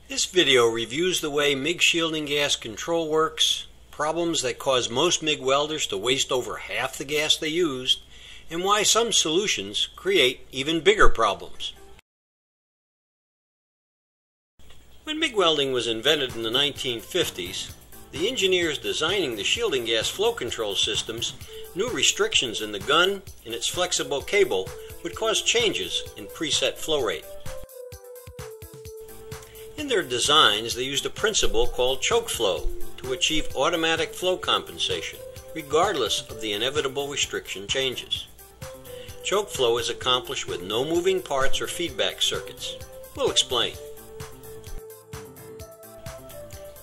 This video reviews the way MIG shielding gas control works, problems that cause most MIG welders to waste over half the gas they used, and why some solutions create even bigger problems. When MIG welding was invented in the 1950s, the engineers designing the shielding gas flow control systems knew restrictions in the gun and its flexible cable would cause changes in preset flow rate. In their designs, they used a principle called choke flow to achieve automatic flow compensation, regardless of the inevitable restriction changes. Choke flow is accomplished with no moving parts or feedback circuits. We'll explain.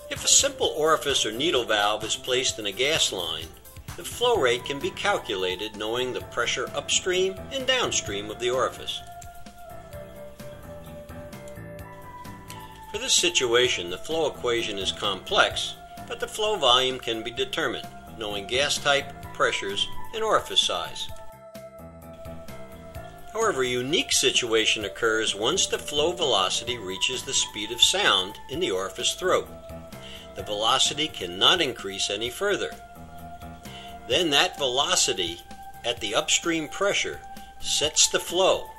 If a simple orifice or needle valve is placed in a gas line, the flow rate can be calculated knowing the pressure upstream and downstream of the orifice. For this situation, the flow equation is complex, but the flow volume can be determined, knowing gas type, pressures, and orifice size. However, a unique situation occurs once the flow velocity reaches the speed of sound in the orifice throat. The velocity cannot increase any further. Then that velocity at the upstream pressure sets the flow,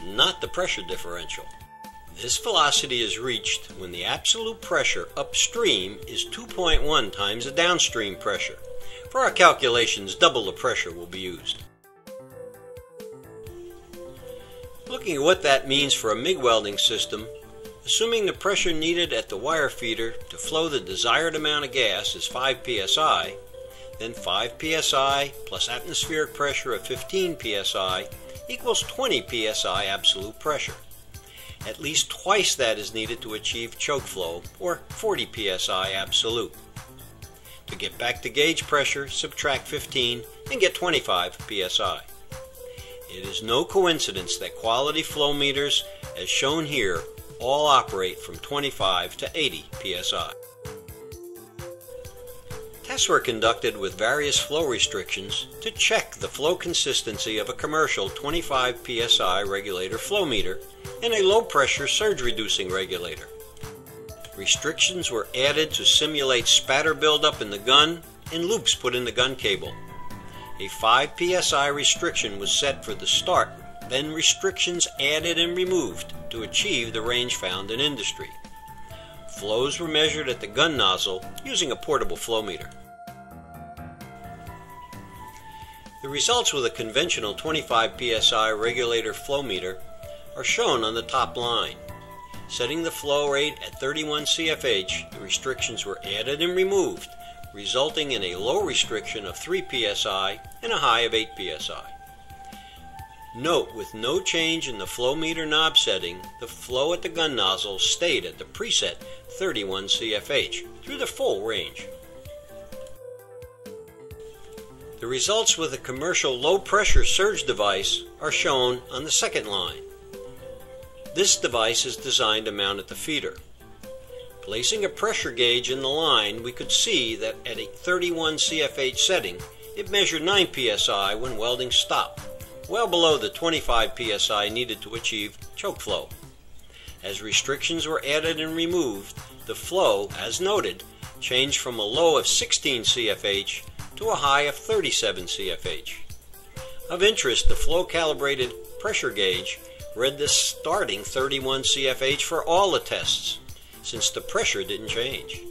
not the pressure differential. This velocity is reached when the absolute pressure upstream is 2.1 times the downstream pressure. For our calculations, double the pressure will be used. Looking at what that means for a MIG welding system, assuming the pressure needed at the wire feeder to flow the desired amount of gas is 5 psi, then 5 psi plus atmospheric pressure of 15 psi equals 20 psi absolute pressure. At least twice that is needed to achieve choke flow, or 40 psi absolute. To get back to gauge pressure, subtract 15 and get 25 psi. It is no coincidence that quality flow meters, as shown here, all operate from 25 to 80 psi. Tests were conducted with various flow restrictions to check the flow consistency of a commercial 25 psi regulator flow meter and a low-pressure surge-reducing regulator. Restrictions were added to simulate spatter buildup in the gun and loops put in the gun cable. A 5 psi restriction was set for the start, then restrictions added and removed to achieve the range found in industry. Flows were measured at the gun nozzle using a portable flow meter. The results with a conventional 25 psi regulator flow meter are shown on the top line. Setting the flow rate at 31 CFH, the restrictions were added and removed, resulting in a low restriction of 3 psi and a high of 8 psi. Note, with no change in the flow meter knob setting, the flow at the gun nozzle stayed at the preset 31 CFH through the full range. The results with a commercial low-pressure surge device are shown on the second line. This device is designed to mount at the feeder. Placing a pressure gauge in the line, we could see that at a 31 CFH setting, it measured 9 psi when welding stopped, well below the 25 psi needed to achieve choke flow. As restrictions were added and removed, the flow, as noted, changed from a low of 16 CFH to a high of 37 CFH. Of interest, the flow-calibrated pressure gauge read the starting 31 CFH for all the tests, since the pressure didn't change.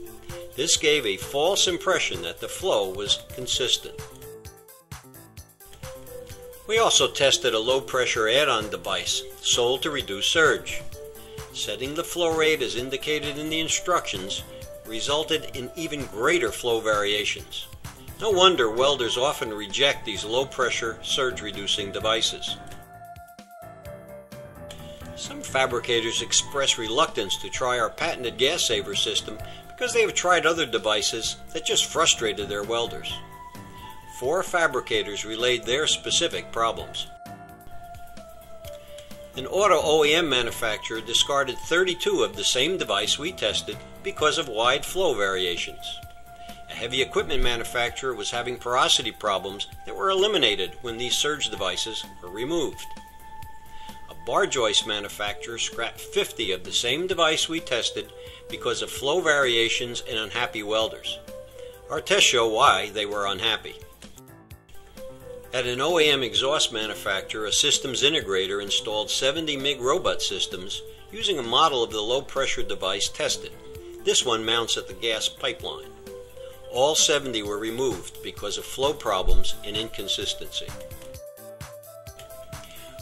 This gave a false impression that the flow was consistent. We also tested a low-pressure add-on device sold to reduce surge. Setting the flow rate as indicated in the instructions resulted in even greater flow variations. No wonder welders often reject these low-pressure surge-reducing devices. Some fabricators express reluctance to try our patented gas saver system because they have tried other devices that just frustrated their welders. 4 fabricators relayed their specific problems. An auto OEM manufacturer discarded 32 of the same device we tested because of wide flow variations. A heavy equipment manufacturer was having porosity problems that were eliminated when these surge devices were removed. A bar joist manufacturer scrapped 50 of the same device we tested because of flow variations and unhappy welders. Our tests show why they were unhappy. At an OEM exhaust manufacturer, a systems integrator installed 70 MIG robot systems using a model of the low pressure device tested. This one mounts at the gas pipeline. All 70 were removed because of flow problems and inconsistency.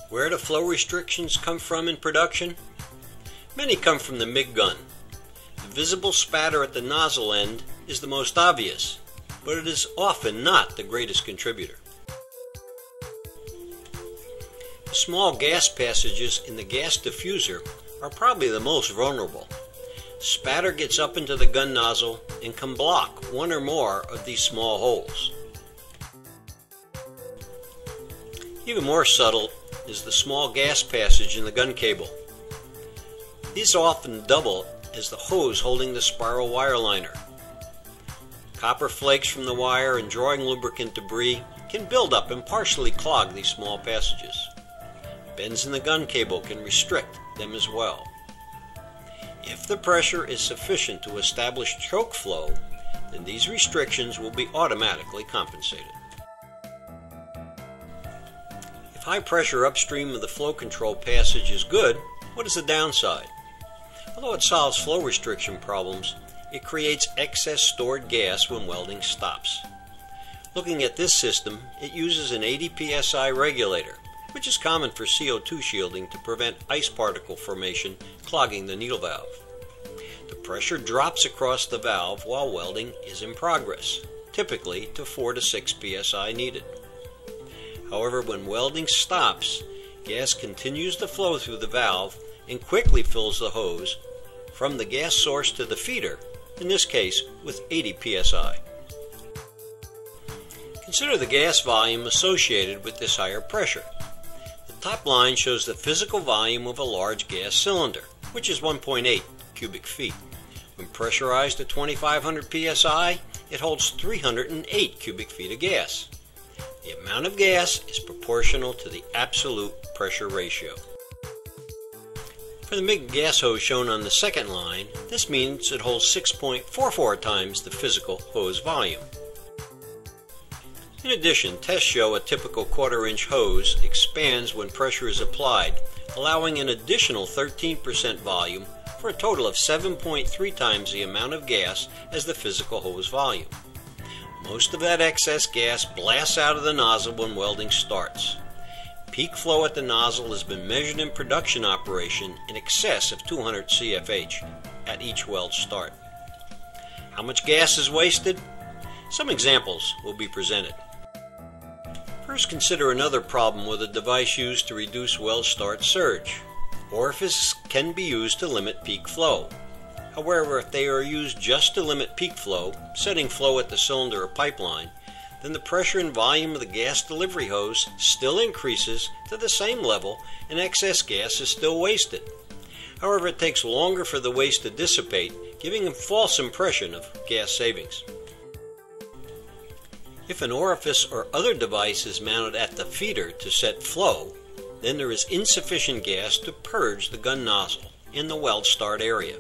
Where do flow restrictions come from in production? Many come from the MIG gun. The visible spatter at the nozzle end is the most obvious, but it is often not the greatest contributor. The small gas passages in the gas diffuser are probably the most vulnerable. Spatter gets up into the gun nozzle and can block one or more of these small holes. Even more subtle is the small gas passage in the gun cable. These often double as the hose holding the spiral wire liner. Copper flakes from the wire and drawing lubricant debris can build up and partially clog these small passages. Bends in the gun cable can restrict them as well. If the pressure is sufficient to establish choke flow, then these restrictions will be automatically compensated. If high pressure upstream of the flow control passage is good, what is the downside? Although it solves flow restriction problems, it creates excess stored gas when welding stops. Looking at this system, it uses an 80 psi regulator, which is common for CO2 shielding to prevent ice particle formation clogging the needle valve. The pressure drops across the valve while welding is in progress, typically to 4 to 6 psi needed. However, when welding stops, gas continues to flow through the valve and quickly fills the hose from the gas source to the feeder, in this case with 80 psi. Consider the gas volume associated with this higher pressure. The top line shows the physical volume of a large gas cylinder, which is 1.8 cubic feet. When pressurized at 2500 psi, it holds 308 cubic feet of gas. The amount of gas is proportional to the absolute pressure ratio. For the MIG gas hose shown on the second line, this means it holds 6.44 times the physical hose volume. In addition, tests show a typical quarter-inch hose expands when pressure is applied, allowing an additional 13% volume for a total of 7.3 times the amount of gas as the physical hose volume. Most of that excess gas blasts out of the nozzle when welding starts. Peak flow at the nozzle has been measured in production operation in excess of 200 CFH at each weld start. How much gas is wasted? Some examples will be presented. First, consider another problem with a device used to reduce weld start surge. Orifices can be used to limit peak flow. However, if they are used just to limit peak flow, setting flow at the cylinder or pipeline, then the pressure and volume of the gas delivery hose still increases to the same level and excess gas is still wasted. However, it takes longer for the waste to dissipate, giving a false impression of gas savings. If an orifice or other device is mounted at the feeder to set flow, then there is insufficient gas to purge the gun nozzle in the weld start area.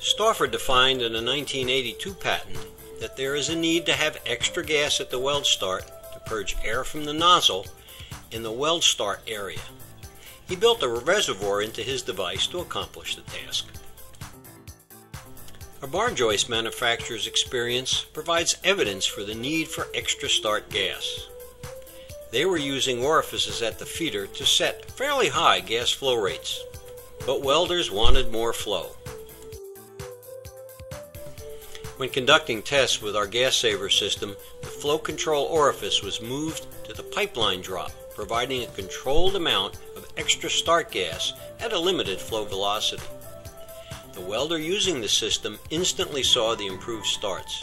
Stauffer defined in a 1982 patent that there is a need to have extra gas at the weld start to purge air from the nozzle in the weld start area. He built a reservoir into his device to accomplish the task. A bar joist manufacturer's experience provides evidence for the need for extra start gas. They were using orifices at the feeder to set fairly high gas flow rates, but welders wanted more flow. When conducting tests with our gas saver system, the flow control orifice was moved to the pipeline drop, providing a controlled amount of extra start gas at a limited flow velocity. The welder using the system instantly saw the improved starts.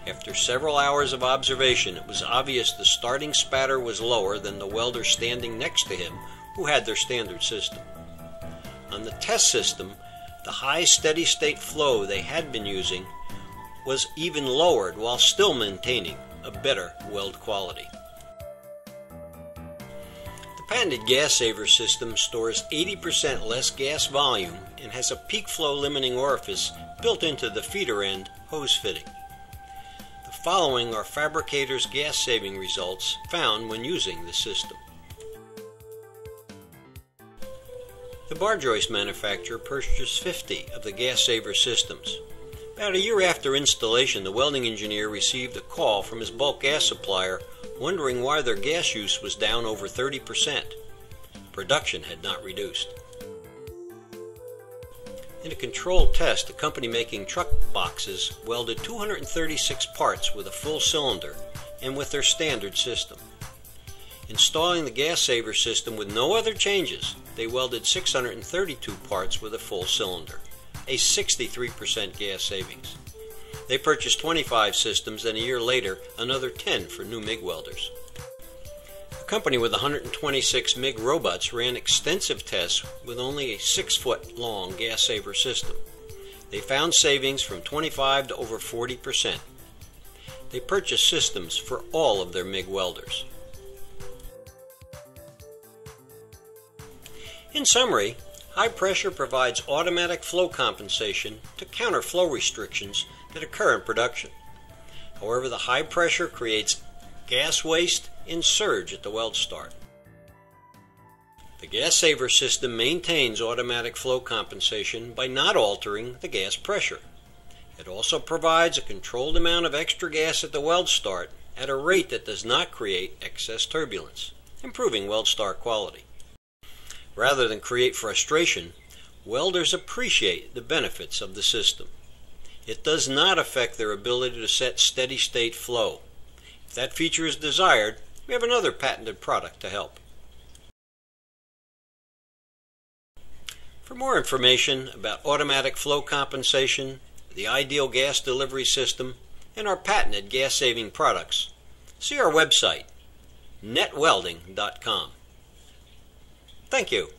After several hours of observation, it was obvious the starting spatter was lower than the welder standing next to him who had their standard system. On the test system, the high steady state flow they had been using was even lowered while still maintaining a better weld quality. The patented gas saver system stores 80% less gas volume and has a peak flow limiting orifice built into the feeder end hose fitting. The following are fabricators' gas saving results found when using the system. The bar joist manufacturer purchased 50 of the gas saver systems. About a year after installation, the welding engineer received a call from his bulk gas supplier wondering why their gas use was down over 30%. Production had not reduced. In a controlled test, a company making truck boxes welded 236 parts with a full cylinder and with their standard system. Installing the gas saver system with no other changes, they welded 632 parts with a full cylinder, a 63% gas savings. They purchased 25 systems and a year later another 10 for new MIG welders. A company with 126 MIG robots ran extensive tests with only a 6-foot long gas saver system. They found savings from 25 to over 40%. They purchased systems for all of their MIG welders. In summary, high pressure provides automatic flow compensation to counter flow restrictions that occur in production. However, the high pressure creates gas waste and surge at the weld start. The gas saver system maintains automatic flow compensation by not altering the gas pressure. It also provides a controlled amount of extra gas at the weld start at a rate that does not create excess turbulence, improving weld start quality. Rather than create frustration, welders appreciate the benefits of the system. It does not affect their ability to set steady state flow. If that feature is desired, we have another patented product to help. For more information about automatic flow compensation, the ideal gas delivery system, and our patented gas saving products, see our website, netwelding.com. Thank you.